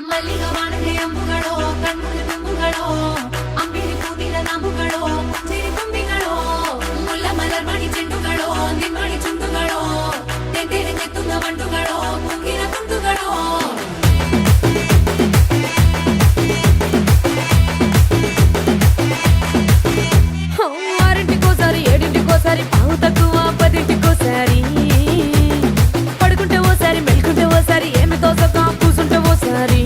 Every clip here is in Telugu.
ಮಲ್ಲಿಗ ವಾಣದೆ ಅಂಬುಗಳೋ ಕಣ್ಮುಳಿ ತುಂಬುಗಳೋ ಅಂಬಿಳಿ ಕೂದಿನ ನಾಂಬುಗಳೋ ಚಿರಿ ಕೊಂಬಿಗಳೋ ಮುಲ್ಲ ಮಲರ್ ಮಣಿ ಚೆಂಡುಗಳೋ ನಿಮ್ಮಣಿ ಚುಂಡುಗಳೋ ತೆಂತೆರೆ ತೆತ್ತುಂಗ ಮಂಡುಗಳೋ ಮುಂಗಿನ ತುಂಡುಗಳೋ ఆరింటికోసారి ఏడింటికోసారి పావు తక్కువ పదింటికోసారి పడుకుంటే ఓసారి మెలుకుంటే ఓసారి ఏమి తోసక కూసుంటే ఓసారి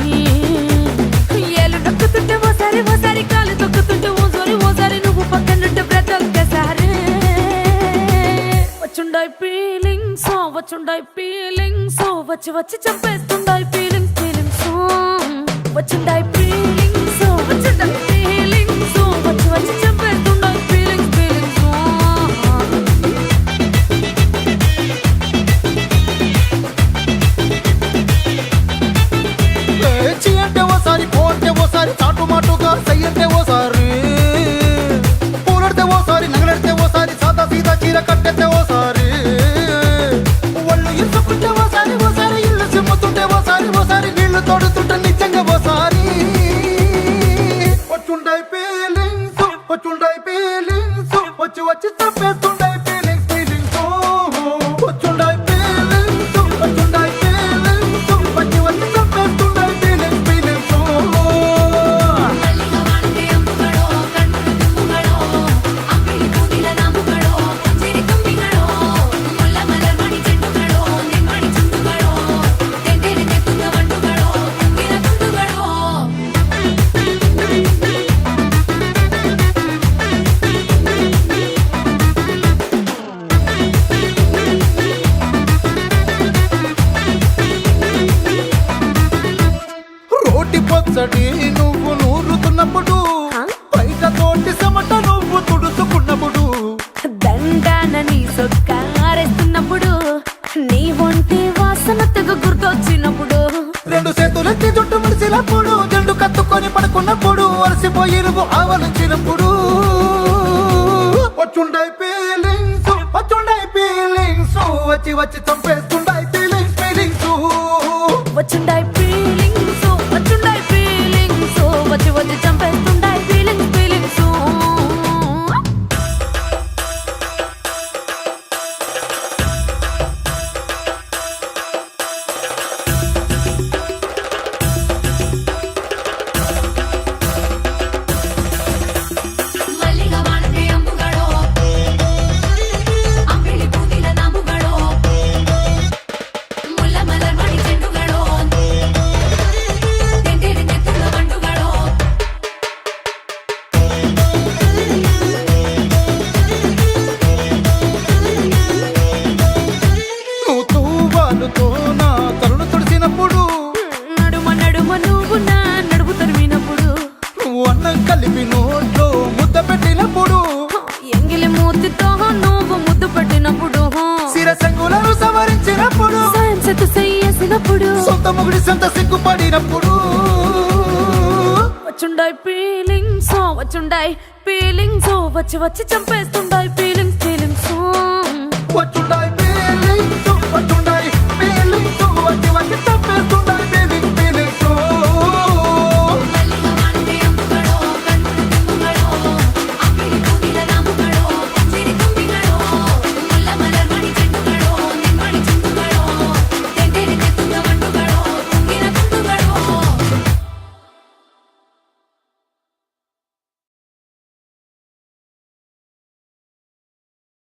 ఏళ్ళు నొక్కుతుంటే ఓసారి ఓసారి కాలు తొక్కుతుంటే ఓసారి నువ్వు పక్కనుంటే బ్రతొక్కసారి వచ్చుండాయి ఫీలింగ్స్ వచ్చి వచ్చి చంపేస్తుండాయి ఫీలింగ్స్ వచ్చుండాయి ఫీలింగ్స్ వచ్చుండాయి ఫీలింగ్స్ వచ్చి వచ్చి చంపేస్తుండాయి ఫీలింగ్స్ చీ అంటే ఓసారి పో అంటే ఓసారి చాటు మాటుగా సై అంటే ఓసారి పూలడితే ఓసారి నగలడితే ఓసారి సాదా సీదా చీర కట్టెత్తే ఓసారి ఒళ్ళు ఇసుకుంటే ఓసారి ఓసారి ఇల్లు సిమ్ముతుంటే ఓసారి నీళ్లు తోడుతుంటే నిజంగా ఓసారి వచ్చుండాయి ఫీలింగ్స్ వచ్చి వచ్చి చంపేస్తుండాయి ఫీలింగ్స్ వచ్చుండాయి ఫీలింగ్స్ వచ్చి వచ్చి చంపేస్తుండాయి ఫీలింగ్స్ ಮಲ್ಲಿಗ ವಾಣದೆ ಅಂಬುಗಳೋ ಕಣ್ಮುಳಿ ತುಂಬುಗಳೋ ಅಂಬಿಳಿ ಕೂದಿನ ನಾಂಬುಗಳೋ ಚಿರಿ ಕೊಂಬಿಗಳೋ ಮುಲ್ಲ ಮಲರ್ ಮಣಿ ಚೆಂಡುಗಳೋ ನಿಮ್ಮಣಿ ಚುಂಡುಗಳೋ ತೆಂತೆರೆ ತೆತ್ತುಂಗ ಮಂಡುಗಳೋ ಮುಂಗಿನ ತುಂಡುಗಳೋ రోటి పచ్చడి నువ్వు నూరుతున్నప్పుడు బయట తోటి సమట నువ్వు తుడుచుకున్నప్పుడు దండానని సొక్కారేస్తున్నప్పుడు నీ ఒంటి వాసన తెగ గుర్తొచ్చినప్పుడు రెండు చేతులెత్తి జుట్టు ముడిసినప్పుడు జండు కత్తుకొని పడుకున్నప్పుడు అలసిపోయి నువ్వు ఆవలించినప్పుడు వచ్చుండాయి ఫీలింగ్స్ వచ్చి వచ్చి చంపేస్తుండాయి ఫీలింగ్స్ వచ్చుండాయి ఫీలింగ్స్ వచ్చి వచ్చి చంపేస్తుండాయి ఫీలింగ్స్ ಮಲ್ಲಿಗ ವಾಣದೆ ಅಂಬುಗಳೋ ಅಂಬಿಳಿ ಕೂದಿನ ನಾಂಬುಗಳೋ ಮುಲ್ಲ ಮಲರ್ ಮಣಿ ಚೆಂಡುಗಳೋ ತೆಂತೆರೆ ತೆತ್ತುಂಗ ಮಂಡುಗಳೋ నువ్వు తూవాలుతో నా తరుణు తుడిసినప్పుడు నడుమ నువ్వు నా నడుపు తరిమినప్పుడు నువ్వు అన్నం కలిపి నోట్లో ముద్ద పెట్టినప్పుడు ఎంగిలి మూతితో నువ్వు ముద్దు పెట్టినప్పుడు శిరసంగులను సవరించినప్పుడు సాయం సెత్తు చెయ్యేసినప్పుడు సొంత ముగుడి సొంత సిగ్గుపడినప్పుడు వచ్చుండాయి ఫీలింగ్స్ వచ్చి వచ్చి చంపేస్తుండాయి ఫీలింగ్స్